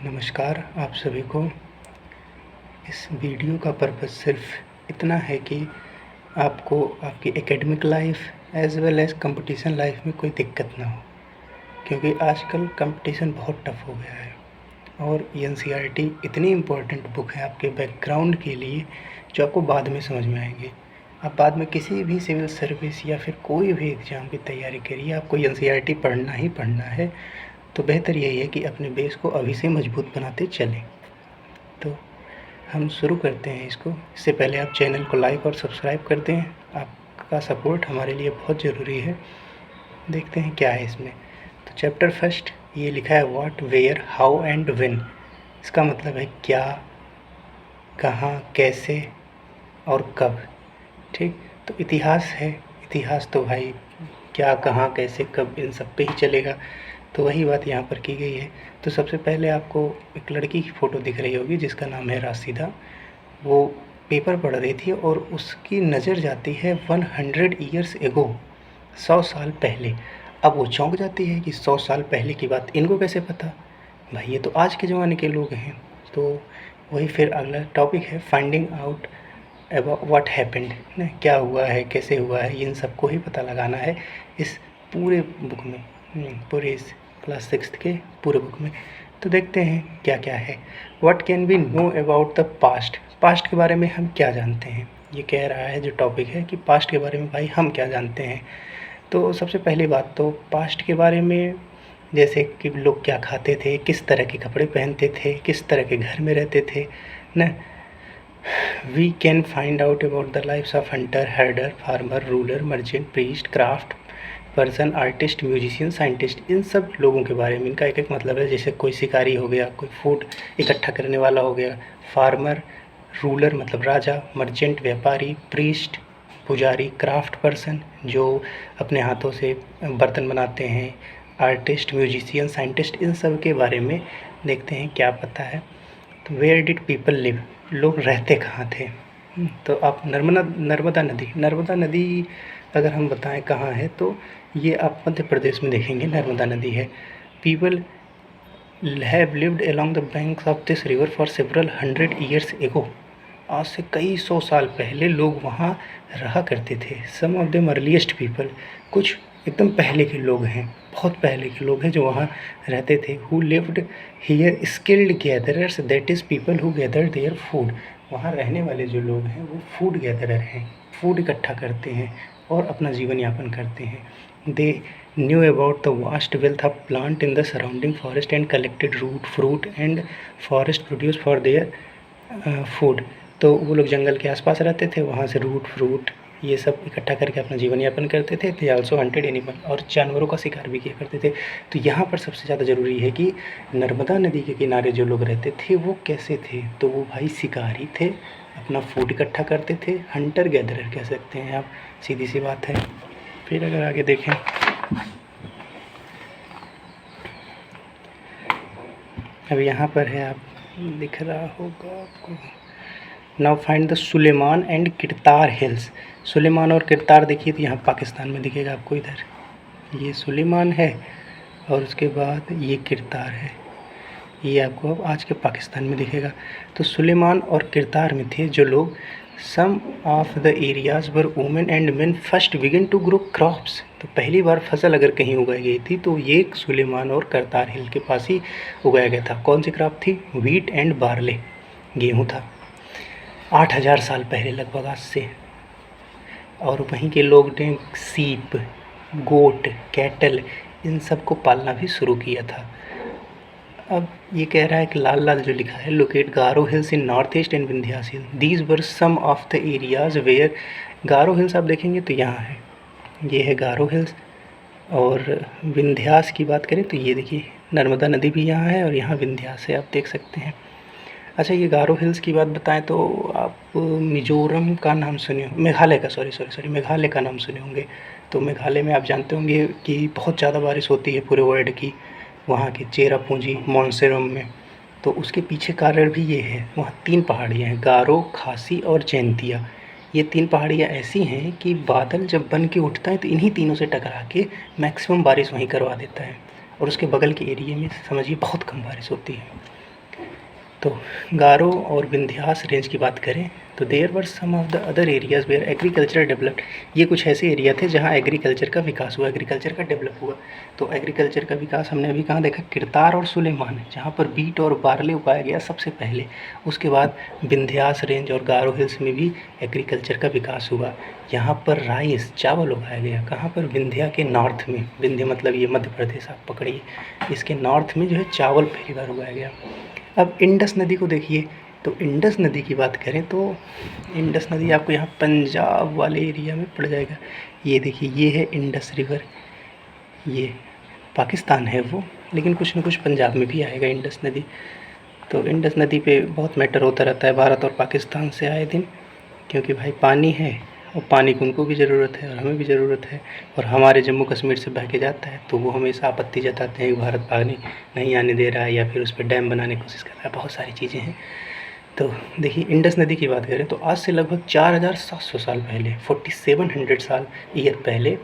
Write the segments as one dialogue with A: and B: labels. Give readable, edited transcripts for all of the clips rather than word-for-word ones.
A: नमस्कार आप सभी को। इस वीडियो का पर्पस सिर्फ इतना है कि आपको आपकी academic life as well as competition life में कोई दिक्कत ना हो, क्योंकि आजकल कंपटीशन बहुत टफ हो गया है और एनसीईआरटी इतनी इम्पोर्टेंट बुक है आपके बैकग्राउंड के लिए जो आपको बाद में समझ में आएंगे। आप बाद में किसी भी सिविल सर्विस या फिर कोई भी एग्ज़ाम की तैयारी करिए, आपको एनसीईआरटी पढ़ना ही पढ़ना है। तो बेहतर यही है कि अपने बेस को अभी से मजबूत बनाते चलें। तो हम शुरू करते हैं इसको। इससे पहले आप चैनल को लाइक और सब्सक्राइब कर दें, आपका सपोर्ट हमारे लिए बहुत ज़रूरी है। देखते हैं क्या है इसमें। तो चैप्टर फर्स्ट ये लिखा है what, where, how and when. इसका मतलब है क्या, कहाँ, कैसे और कब। ठीक, तो इतिहास है। इतिहास तो भाई क्या, कहाँ, कैसे, कब, इन सब पे ही चलेगा। तो वही बात यहाँ पर की गई है। तो सबसे पहले आपको एक लड़की की फ़ोटो दिख रही होगी जिसका नाम है राशिदा। वो पेपर पढ़ रही थी और उसकी नज़र जाती है 100 ईयर्स एगो, 100 साल पहले। अब वो चौंक जाती है कि 100 साल पहले की बात इनको कैसे पता, भाई ये तो आज के ज़माने के लोग हैं। तो वही फिर अगला टॉपिक है finding out about what happened, ना क्या हुआ है, कैसे हुआ है, इन सबको ही पता लगाना है इस पूरे बुक में, पूरे इस क्लास 6 के पूरे बुक में। तो देखते हैं क्या क्या है। What can be know about the past, past के बारे में हम क्या जानते हैं। ये कह रहा है जो टॉपिक है कि पास्ट के बारे में भाई हम क्या जानते हैं। तो सबसे पहली बात तो पास्ट के बारे में, जैसे कि लोग क्या खाते थे, किस तरह के कपड़े पहनते थे, किस तरह के घर में रहते थे ना। We can find out about the lifes of hunter, herder, farmer, ruler, merchant, priest, craft person, artist, musician, scientist. इन सब लोगों के बारे में इनका एक एक मतलब है। जैसे कोई शिकारी हो गया, कोई फूड इकट्ठा करने वाला हो गया, फार्मर, रूलर मतलब राजा, मर्चेंट व्यापारी, प्रीस्ट पुजारी, क्राफ्ट पर्सन जो अपने हाथों से बर्तन बनाते हैं, आर्टिस्ट, म्यूजिशियन, साइंटिस्ट। इन सब के बारे में देखते हैं क्या पता है। तो वेयर डिड पीपल लिव, लोग रहते कहाँ थे। तो आप नर्मदा नदी अगर हम बताएं कहाँ है, तो ये आप मध्य प्रदेश में देखेंगे नर्मदा नदी है। People have lived along the banks of this river for several 100 years ago, आज से कई 100 साल पहले लोग वहाँ रहा करते थे। सम ऑफ देम अर्लीस्ट पीपल, कुछ एकदम पहले के लोग हैं, बहुत पहले के लोग हैं जो वहाँ रहते थे। Who lived here skilled gatherers, that is people who gather their food. वहाँ रहने वाले जो लोग हैं वो फूड गैदरर हैं, फूड इकट्ठा करते हैं और अपना जीवन यापन करते हैं। They knew about the vast wealth of plant in the surrounding forest and collected root, fruit and forest produce for their food. तो वो लोग जंगल के आसपास रहते थे, वहाँ से रूट, फ्रूट ये सब इकट्ठा करके अपना जीवन यापन करते थे। दे आल्सो हंटेड एनिमल, और जानवरों का शिकार भी किया करते थे। तो यहाँ पर सबसे ज़्यादा ज़रूरी है कि नर्मदा नदी के किनारे जो लोग रहते थे वो कैसे थे। तो वो भाई शिकारी थे, अपना फूड इकट्ठा करते थे, हंटर गैदरर कह सकते हैं आप, सीधी सी बात है। फिर अगर आगे देखें, अब यहाँ पर है, आप दिख रहा होगा आपको। Now find the Sulaiman and Kirthar hills. Sulaiman और किरतार देखिए तो यहाँ पाकिस्तान में दिखेगा आपको, इधर ये सुलेमान है और उसके बाद ये किरतार है, ये आपको अब आज के पाकिस्तान में दिखेगा। तो सुलेमान और किरतार में थे जो लोग। Some of the areas where women and men first begin to grow crops. तो पहली बार फसल अगर कहीं उगाई गई थी तो ये सुलेमान और करतार हिल के पास ही उगाया गया था। कौन सी क्रॉप थी? व्हीट एंड बार्ले, गेहूँ था। 8000 साल पहले लगभग आज से। और वहीं के लोग ने सीप, गोट, कैटल इन सब को पालना भी शुरू किया था। अब ये कह रहा है कि लाल लाल जो लिखा है, locate Garo hills in north east and Vindhyas hill, these were some of the areas where. Garo hills आप देखेंगे तो यहाँ है, ये है गारो हिल्स। और विंध्यास की बात करें तो ये देखिए नर्मदा नदी भी यहाँ है और यहाँ विंध्यास है, आप देख सकते हैं। अच्छा, ये गारो हिल्स की बात बताएं तो आप मिजोरम का नाम सुने, मेघालय का, सॉरी मेघालय का नाम सुने होंगे। तो मेघालय में आप जानते होंगे कि बहुत ज़्यादा बारिश होती है पूरे वर्ल्ड की, वहाँ के चेरापूंजी मोनसेरम में। तो उसके पीछे कारण भी ये है, वहाँ 3 पहाड़ियाँ हैं, गारो, खासी और जैंतिया। ये 3 पहाड़ियाँ ऐसी हैं कि बादल जब बन के उठता है तो इन्हीं तीनों से टकरा के मैक्सिमम बारिश वहीं करवा देता है। और उसके बगल के एरिए में समझिए बहुत कम बारिश होती है। तो गारो और विंध्यास रेंज की बात करें तो there were some of the other areas where agriculture developed. ये कुछ ऐसे एरिया थे जहाँ एग्रीकल्चर का विकास हुआ, एग्रीकल्चर का डेवलप हुआ। तो एग्रीकल्चर का विकास हमने अभी कहाँ देखा, किरतार और सुलेमान, जहाँ पर बीट और बार्ले उगाया गया सबसे पहले। उसके बाद विंध्यास रेंज और गारो हिल्स में भी एग्रीकल्चर का विकास हुआ। यहाँ पर राइस चावल उगाया गया, कहाँ पर, विंध्या के नॉर्थ में। विंध्य मतलब ये मध्य प्रदेश आप पकड़िए, इसके नॉर्थ में जो है चावल पहली बार उगाया गया। अब इंडस नदी को देखिए, तो इंडस नदी की बात करें तो इंडस नदी आपको यहाँ पंजाब वाले एरिया में पड़ जाएगा। ये देखिए, ये है इंडस रिवर, ये पाकिस्तान है वो, लेकिन कुछ न कुछ पंजाब में भी आएगा इंडस नदी। तो इंडस नदी पे बहुत मैटर होता रहता है भारत और पाकिस्तान से आए दिन, क्योंकि भाई पानी है और पानी की उनको भी ज़रूरत है और हमें भी ज़रूरत है। और हमारे जम्मू कश्मीर से बह के जाता है तो वो हमेशा आपत्ति जताते हैं कि भारत पानी नहीं आने दे रहा है या फिर उस पर डैम बनाने की कोशिश कर रहा है, बहुत सारी चीज़ें हैं। तो देखिए, इंडस नदी की बात करें तो आज से लगभग 4700 साल पहले, 4700 साल ईयर पहले,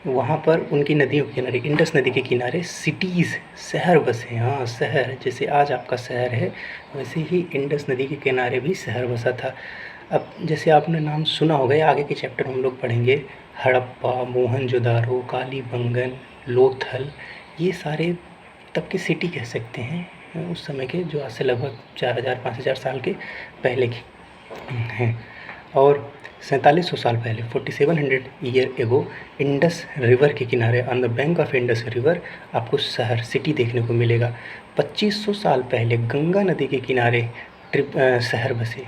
A: वहाँ पर उनकी नदियों के किनारे, इंडस नदी के किनारे सिटीज़, शहर बसे। हाँ, शहर, जैसे आज आपका शहर है वैसे ही इंडस नदी के किनारे भी शहर बसा था। अब जैसे आपने नाम सुना होगा, या आगे के चैप्टर हम लोग पढ़ेंगे, हड़प्पा, मोहनजोदारो, कालीबंगन, लोथल, ये सारे तब के सिटी कह सकते हैं उस समय के, जो आज से लगभग 4000-5000 साल के पहले के हैं। और 4700 साल पहले, 4700 ईयर एगो, इंडस रिवर के किनारे, on the bank of Indus river, आपको शहर, सिटी देखने को मिलेगा। 2500 साल पहले गंगा नदी के किनारे शहर बसे।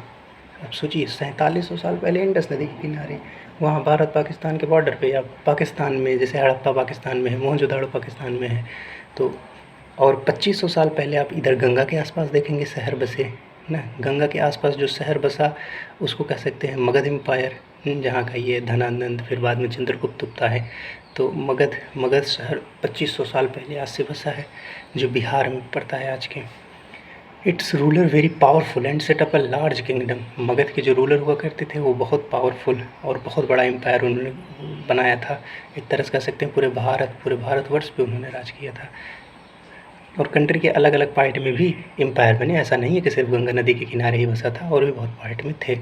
A: अब सोचिए, 4700 साल पहले इंडस नदी के किनारे, वहाँ भारत पाकिस्तान के बॉर्डर पे, या पाकिस्तान में, जैसे हड़प्पा पाकिस्तान में है, मोहनजोदाड़ो पाकिस्तान में है। तो और 2500 साल पहले आप इधर गंगा के आसपास देखेंगे शहर बसे ना। गंगा के आसपास जो शहर बसा उसको कह सकते हैं मगध एम्पायर, जहाँ का ये धनानंद, फिर बाद में चंद्रगुप्त उगता है। तो मगध शहर 2500 साल पहले आज से बसा है, जो बिहार में पड़ता है आज के। It's ruler very powerful and set up a large kingdom. Magadh के जो रूलर हुआ करते थे वो बहुत पावरफुल और बहुत बड़ा एम्पायर उन्होंने बनाया था। एक तरह से कह सकते हैं पूरे भारतवर्ष पे उन्होंने राज किया था। और कंट्री के अलग अलग पार्ट में भी एम्पायर बने, ऐसा नहीं है कि सिर्फ गंगा नदी के किनारे ही बसा था, और भी बहुत पार्ट में थे।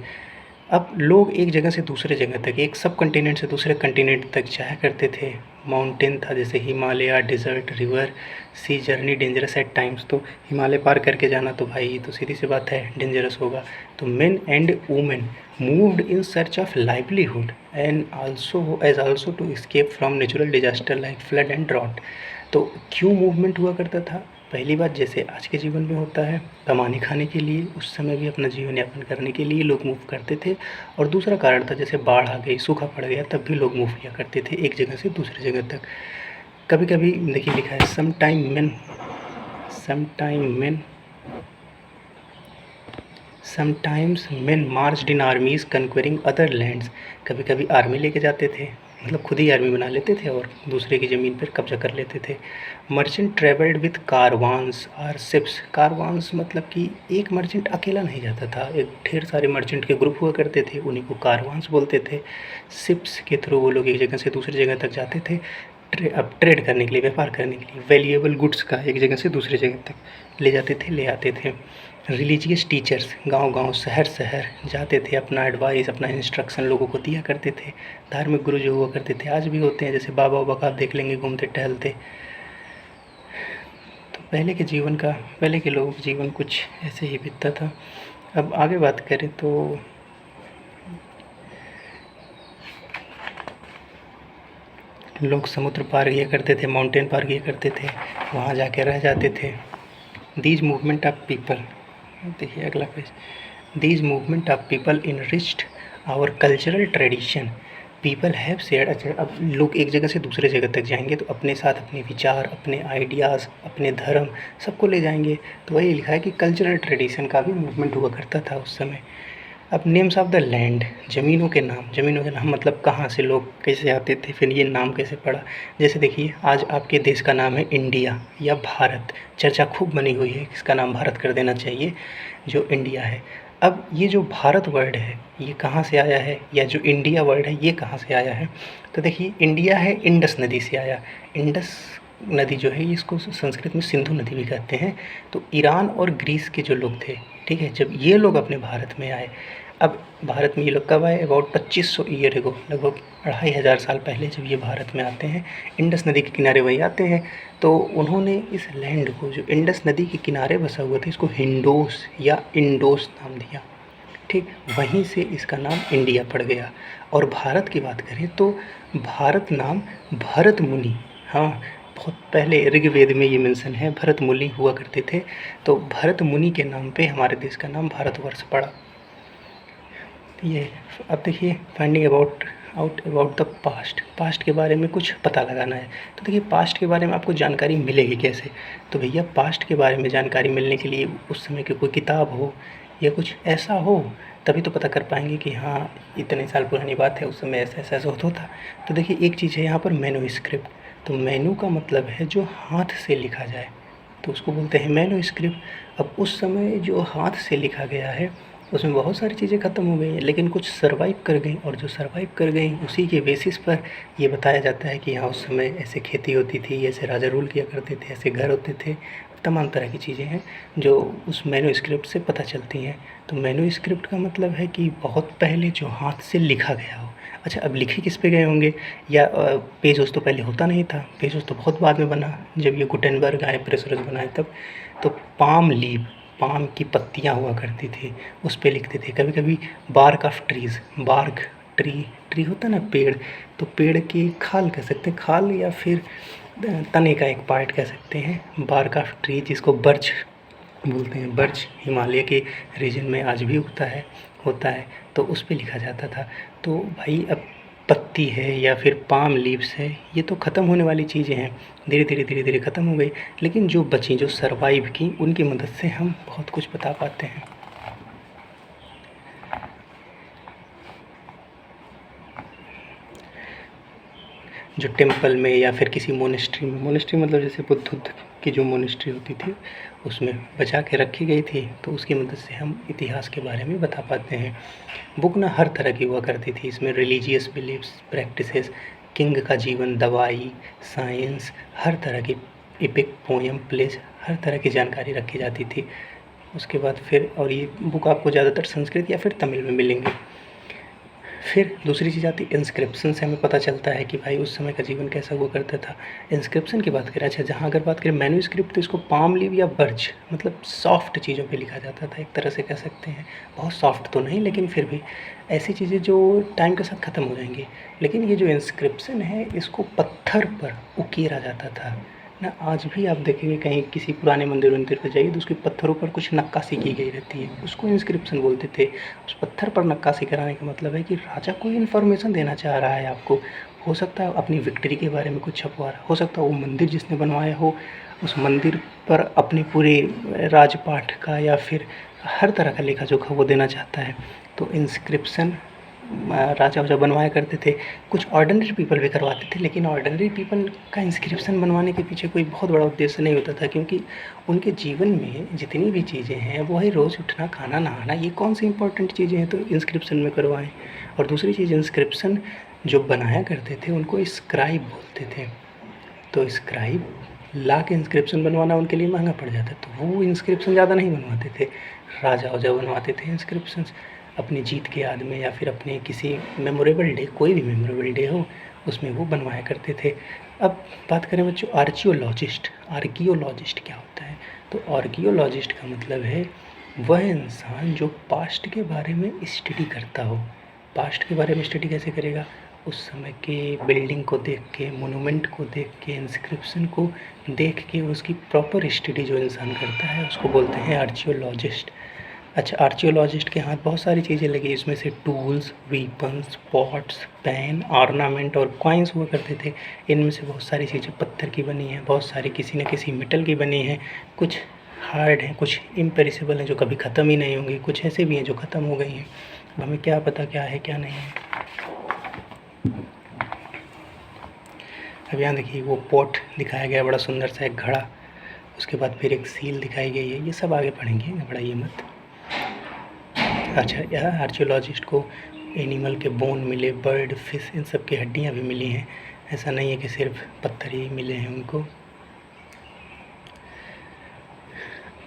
A: अब लोग एक जगह से दूसरे जगह तक, एक सब कंटिनेंट से दूसरे कंटिनेंट तक जाया करते थे। माउंटेन था, जैसे हिमालय, डिज़र्ट, रिवर, सी जर्नी डेंजरस एट टाइम्स। तो हिमालय पार करके जाना तो भाई तो सीधी सी बात है डेंजरस होगा। तो men and women moved in search of livelihood and also to escape from natural disaster like flood and drought. तो क्यों मूवमेंट हुआ करता था? पहली बात, जैसे आज के जीवन में होता है, कमाने खाने के लिए, उस समय भी अपना जीवन यापन करने के लिए लोग मूव करते थे। और दूसरा कारण था, जैसे बाढ़ आ गई, सूखा पड़ गया, तब भी लोग मूव किया करते थे एक जगह से दूसरी जगह तक। कभी कभी देखिए लिखा है समटाइम्स मेन मार्च्ड इन आर्मीज कन्क्वेरिंग अदर लैंड्स। कभी कभी आर्मी लेके जाते थे, मतलब खुद ही आर्मी बना लेते थे और दूसरे की ज़मीन पर कब्जा कर लेते थे। मर्चेंट ट्रेवल्ड विथ कारवांस और शिप्स। कारवांस मतलब कि एक मर्चेंट अकेला नहीं जाता था, एक ढेर सारे मर्चेंट के ग्रुप हुआ करते थे, उन्हीं को कारवांस बोलते थे। शिप्स के थ्रू वो लोग एक जगह से दूसरी जगह तक जाते थे, ट्रेड करने के लिए, व्यापार करने के लिए, वैल्यूएबल गुड्स का एक जगह से दूसरी जगह तक ले जाते थे, ले आते थे। रिलीजियस टीचर्स गांव-गांव, शहर-शहर जाते थे, अपना एडवाइस, अपना इंस्ट्रक्शन लोगों को दिया करते थे। धार्मिक गुरु जो हुआ करते थे, आज भी होते हैं, जैसे बाबा वाबा का आप देख लेंगे घूमते टहलते। तो पहले के लोगों का जीवन कुछ ऐसे ही बीतता था। अब आगे बात करें तो लोग समुद्र पार किया करते थे, माउंटेन पार किया करते थे, वहाँ जाके रह जाते थे। दीज मूवमेंट ऑफ पीपल, देखिए अगला page, these movement of people enriched our cultural tradition. People have shared. अच्छा, अब लोग एक जगह से दूसरे जगह तक जाएंगे तो अपने साथ अपने विचार, अपने आइडियाज़, अपने धर्म सबको ले जाएंगे। तो वही लिखा है कि कल्चरल ट्रेडिशन का भी मूवमेंट हुआ करता था उस समय। अब नेम्स ऑफ द लैंड, ज़मीनों के नाम मतलब कहाँ से लोग कैसे आते थे, फिर ये नाम कैसे पड़ा। जैसे देखिए, आज आपके देश का नाम है इंडिया या भारत, चर्चा खूब बनी हुई है, इसका नाम भारत कर देना चाहिए, जो इंडिया है। अब ये जो भारत वर्ड है ये कहाँ से आया है, या जो इंडिया वर्ड है ये कहाँ से आया है? तो देखिए, इंडिया है इंडस नदी से आया। इंडस नदी जो है इसको संस्कृत में सिंधु नदी भी कहते हैं। तो ईरान और ग्रीस के जो लोग थे, ठीक है। जब ये लोग अपने भारत में आए, अब भारत में ये लोग कब आए? अबाउट 2500 ईयर एगो, लगभग 2500 साल पहले जब ये भारत में आते हैं, इंडस नदी के किनारे वही आते हैं, तो उन्होंने इस लैंड को, जो इंडस नदी के किनारे बसा हुआ था, इसको हिंडोस या इंडोस नाम दिया। ठीक, वहीं से इसका नाम इंडिया पड़ गया। और भारत की बात करें तो भारत नाम भरत मुनि, हाँ, बहुत पहले ऋग्वेद में ये मेंशन है, भरत मुनि हुआ करते थे, तो भरत मुनि के नाम पे हमारे देश का नाम भारतवर्ष पड़ा। ये अब देखिए, फाइंडिंग अबाउट द पास्ट के बारे में कुछ पता लगाना है। तो देखिए, पास्ट के बारे में आपको जानकारी मिलेगी कैसे? तो भैया, पास्ट के बारे में जानकारी मिलने के लिए उस समय की कोई किताब हो या कुछ ऐसा हो, तभी तो पता कर पाएंगे कि हाँ, इतने साल पुरानी बात है, उस समय ऐसा ऐसा ऐसा होता था। तो देखिए, एक चीज़ है यहाँ पर मैन्युस्क्रिप्ट। तो मैन्यू का मतलब है जो हाथ से लिखा जाए, तो उसको बोलते हैं मैन्युस्क्रिप्ट। अब उस समय जो हाथ से लिखा गया है, उसमें बहुत सारी चीज़ें ख़त्म हो गई हैं, लेकिन कुछ सर्वाइव कर गई, और जो सर्वाइव कर गई उसी के बेसिस पर ये बताया जाता है कि हाँ, उस समय ऐसे खेती होती थी, ऐसे राजा रूल किया करते थे, ऐसे घर होते थे, तमाम तरह की चीज़ें हैं जो उस मैन्युस्क्रिप्ट से पता चलती हैं। तो मैन्युस्क्रिप्ट का मतलब है कि बहुत पहले जो हाथ से लिखा गया हो। अच्छा, अब लिखे किस पे गए होंगे? या पेज तो पहले होता नहीं था, पेज तो बहुत बाद में बना, जब ये गुटेनबर्ग आए, प्रेसरस बनाए तब। तो पाम लीव, पाम की पत्तियाँ हुआ करती थी, उस पे लिखते थे। कभी कभी bark of trees, bark tree होता है ना, पेड़, तो पेड़ की खाल कह सकते हैं, खाल या फिर तने का एक पार्ट कह सकते हैं, बार्क ऑफ ट्री, जिसको बर्च बोलते हैं। बर्च हिमालय के रीजन में आज भी उगता है, होता है, तो उस पे लिखा जाता था। तो भाई, अब पत्ती है या फिर पाम लीव्स है, ये तो ख़त्म होने वाली चीज़ें हैं, धीरे धीरे ख़त्म हो गई, लेकिन जो बची, जो सर्वाइव की, उनकी मदद से हम बहुत कुछ बता पाते हैं। जो टेम्पल में या फिर किसी मोनेस्ट्री में, मोनेस्ट्री मतलब जैसे बुद्ध की जो मोनेस्ट्री होती थी, उसमें बचा के रखी गई थी, तो उसकी मदद से हम इतिहास के बारे में बता पाते हैं। बुक ना हर तरह की हुआ करती थी, इसमें रिलीजियस बिलीव्स, प्रैक्टिसेस, किंग का जीवन, दवाई, साइंस, हर तरह की एपिक, पोएम, प्लेज, हर तरह की जानकारी रखी जाती थी। उसके बाद फिर, और ये बुक आपको ज़्यादातर संस्कृत या फिर तमिल में मिलेंगे। फिर दूसरी चीज़ आती है इंस्क्रिप्शन से हमें पता चलता है कि भाई उस समय का जीवन कैसा हुआ करता था। इंस्क्रिप्शन की बात करें, अच्छा, जहाँ अगर बात करें मैन्युस्क्रिप्ट, तो इसको पाम लीव या बर्च, मतलब सॉफ्ट चीज़ों पे लिखा जाता था, एक तरह से कह सकते हैं। बहुत सॉफ्ट तो नहीं, लेकिन फिर भी ऐसी चीज़ें जो टाइम के साथ ख़त्म हो जाएंगी। लेकिन ये जो इंस्क्रिप्शन है, इसको पत्थर पर उकेरा जाता था ना। आज भी आप देखेंगे कहीं किसी पुराने मंदिर पर जाइए, तो उसके पत्थरों पर कुछ नक्काशी की गई रहती है, उसको इंस्क्रिप्शन बोलते थे। उस पत्थर पर नक्काशी कराने का मतलब है कि राजा कोई इन्फॉर्मेशन देना चाह रहा है आपको। हो सकता है अपनी विक्ट्री के बारे में कुछ छपवा रहा, हो सकता है वो मंदिर जिसने बनवाया हो, उस मंदिर पर अपने पूरे राजपाट का या फिर हर तरह का लेखा जोखा वो देना चाहता है। तो इंस्क्रिप्शन राजा वाजा बनवाया करते थे। कुछ ऑर्डिनरी पीपल भी करवाते थे, लेकिन ऑर्डिनरी पीपल का इंस्क्रिप्शन बनवाने के पीछे कोई बहुत बड़ा उद्देश्य नहीं होता था, क्योंकि उनके जीवन में जितनी भी चीज़ें हैं, वो है रोज़ उठना, खाना, नहाना, ये कौन सी इंपॉर्टेंट चीज़ें हैं, तो इंस्क्रिप्शन में करवाएं। और दूसरी चीज़, इंस्क्रिप्शन जो बनाया करते थे उनको स्क्राइब बोलते थे। तो स्क्राइब ला के इंस्क्रिप्शन बनवाना उनके लिए महंगा पड़ जाता, तो वो इंस्क्रिप्शन ज़्यादा नहीं बनवाते थे, राजा वाजा बनवाते थे इंस्क्रिप्शंस अपनी जीत के याद में, या फिर अपने किसी मेमोरेबल डे, कोई भी मेमोरेबल डे हो, उसमें वो बनवाया करते थे। अब बात करें बच्चों, आर्कियोलॉजिस्ट, आर्कियोलॉजिस्ट क्या होता है? तो आर्कियोलॉजिस्ट का मतलब है वह इंसान जो पास्ट के बारे में स्टडी करता हो। पास्ट के बारे में स्टडी कैसे करेगा? उस समय के बिल्डिंग को देख के, मोनूमेंट को देख के, इंस्क्रिप्शन को देख के, उसकी प्रॉपर स्टडी जो इंसान करता है, उसको बोलते हैं आर्कियोलॉजिस्ट। अच्छा, आर्कियोलॉजिस्ट के हाथ बहुत सारी चीज़ें लगी, इसमें से tools, weapons, pots, pen, ornament और कॉइन्स हुआ करते थे। इनमें से बहुत सारी चीज़ें पत्थर की बनी हैं, बहुत सारी किसी न किसी मेटल की बनी हैं, कुछ हार्ड हैं, कुछ इम्पेरिसेबल हैं जो कभी ख़त्म ही नहीं होंगी, कुछ ऐसे भी हैं जो ख़त्म हो गई हैं। अब हमें क्या पता क्या है क्या नहीं है। अब यहाँ देखिए, वो पॉट दिखाया गया, बड़ा सुंदर सा एक घड़ा, उसके बाद फिर एक सील दिखाई गई है, ये सब आगे पढ़ेंगे, घबराइए मत। अच्छा, यह आर्कियोलॉजिस्ट को एनिमल के बोन मिले, बर्ड, फिश, इन सब की हड्डियाँ भी मिली हैं, ऐसा नहीं है कि सिर्फ पत्थर ही मिले हैं उनको।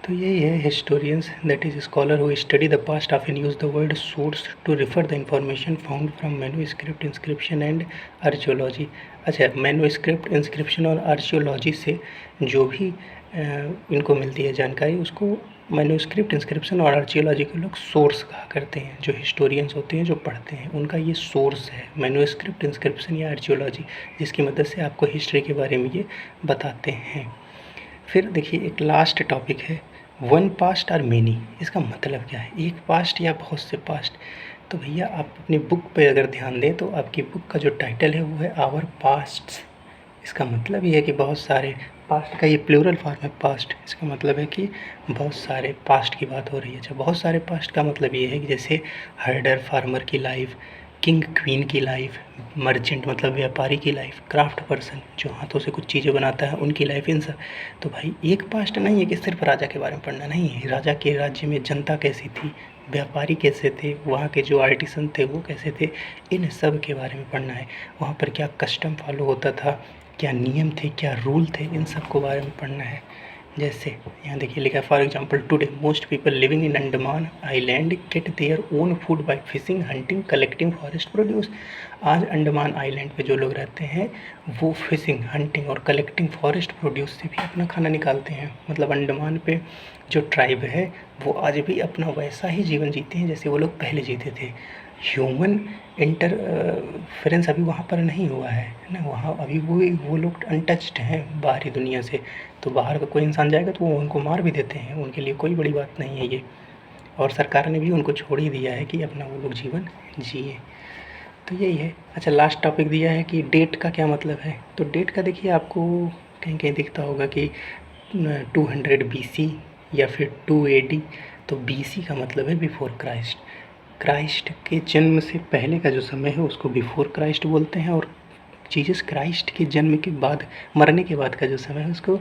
A: तो यही है historians that is scholar who study the past often use the word source to refer the information found from manuscript inscription and archaeology. अच्छा, मैन्युस्क्रिप्ट इंस्क्रिप्शन और आर्चियोलॉजी से जो भी इनको मिलती है जानकारी उसको मैन्युस्क्रिप्ट इंस्क्रिप्शन और आर्चियोलॉजी के लोग सोर्स कहा करते हैं। जो हिस्टोरियंस होते हैं जो पढ़ते हैं उनका ये सोर्स है मैन्युस्क्रिप्ट इंस्क्रिप्शन या आर्चियोलॉजी, जिसकी मदद से आपको हिस्ट्री के बारे में ये बताते हैं। फिर देखिए एक लास्ट टॉपिक है वन पास्ट और मेनी। इसका मतलब क्या है, एक पास्ट या बहुत से पास्ट। तो भैया आप अपनी बुक पे अगर ध्यान दें तो आपकी बुक का जो टाइटल है वो है आवर पास्ट्स। इसका मतलब ये है कि बहुत सारे पास्ट का ये प्लूरल फॉर्म है पास्ट। इसका मतलब है कि बहुत सारे पास्ट की बात हो रही है। अच्छा, बहुत सारे पास्ट का मतलब ये है कि जैसे हर्डर फार्मर की लाइफ, किंग क्वीन की लाइफ, मर्चेंट मतलब व्यापारी की लाइफ, क्राफ्ट पर्सन जो हाथों से कुछ चीज़ें बनाता है उनकी लाइफ, इन सब। तो भाई एक पास्ट नहीं है कि सिर्फ राजा के बारे में पढ़ना, नहीं है। राजा के राज्य में जनता कैसी थी, व्यापारी कैसे थे, वहाँ के जो आर्टिसन थे वो कैसे थे, इन सब के बारे में पढ़ना है। वहाँ पर क्या कस्टम फॉलो होता था, क्या नियम थे, क्या रूल थे, इन सब को बारे में पढ़ना है। जैसे यहाँ देखिए लिखा है for example today most people living in Andaman island get their own food by fishing, hunting, collecting forest produce. आज अंडमान आइलैंड पे जो लोग रहते हैं वो फिशिंग, हंटिंग और कलेक्टिंग फॉरेस्ट प्रोड्यूस से भी अपना खाना निकालते हैं। मतलब अंडमान पे जो ट्राइब है वो आज भी अपना वैसा ही जीवन जीते हैं जैसे वो लोग पहले जीते थे। ह्यूमन इंटरफेरेंस अभी वहाँ पर नहीं हुआ है ना, वहाँ अभी वो लोग अनटच्ड हैं बाहरी दुनिया से। तो बाहर का कोई इंसान जाएगा तो वो उनको मार भी देते हैं, उनके लिए कोई बड़ी बात नहीं है ये। और सरकार ने भी उनको छोड़ ही दिया है कि अपना वो लोग जीवन जिए। तो यही है। अच्छा, लास्ट टॉपिक दिया है कि डेट का क्या मतलब है। तो डेट का देखिए आपको कहीं कहीं दिखता होगा कि 200 BC या फिर 2 AD। तो BC का मतलब है बिफोर क्राइस्ट। क्राइस्ट के जन्म से पहले का जो समय है उसको बिफोर क्राइस्ट बोलते हैं, और जीसस क्राइस्ट के जन्म के बाद, मरने के बाद का जो समय है उसको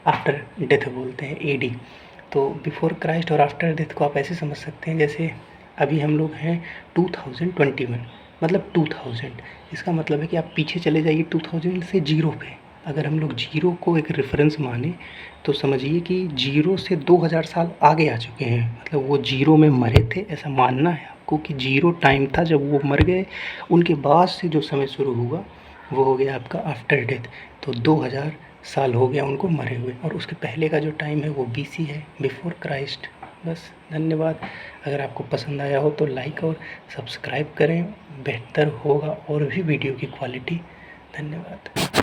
A: आफ्टर डेथ बोलते हैं, AD। तो बिफोर क्राइस्ट और आफ्टर डेथ को आप ऐसे समझ सकते हैं जैसे अभी हम लोग हैं 2021, मतलब 2000। इसका मतलब है कि आप पीछे चले जाइए 2000 से जीरो पे। अगर हम लोग जीरो को एक रेफरेंस माने तो समझिए कि जीरो से 2000 साल आगे आ चुके हैं। मतलब वो जीरो में मरे थे, ऐसा मानना है आपको कि जीरो टाइम था जब वो मर गए। उनके बाद से जो समय शुरू हुआ वो हो गया आपका आफ्टर डेथ। तो 2000 साल हो गया उनको मरे हुए, और उसके पहले का जो टाइम है वो BC है, बिफोर क्राइस्ट। बस, धन्यवाद। अगर आपको पसंद आया हो तो लाइक और सब्सक्राइब करें, बेहतर होगा और भी वीडियो की क्वालिटी। धन्यवाद।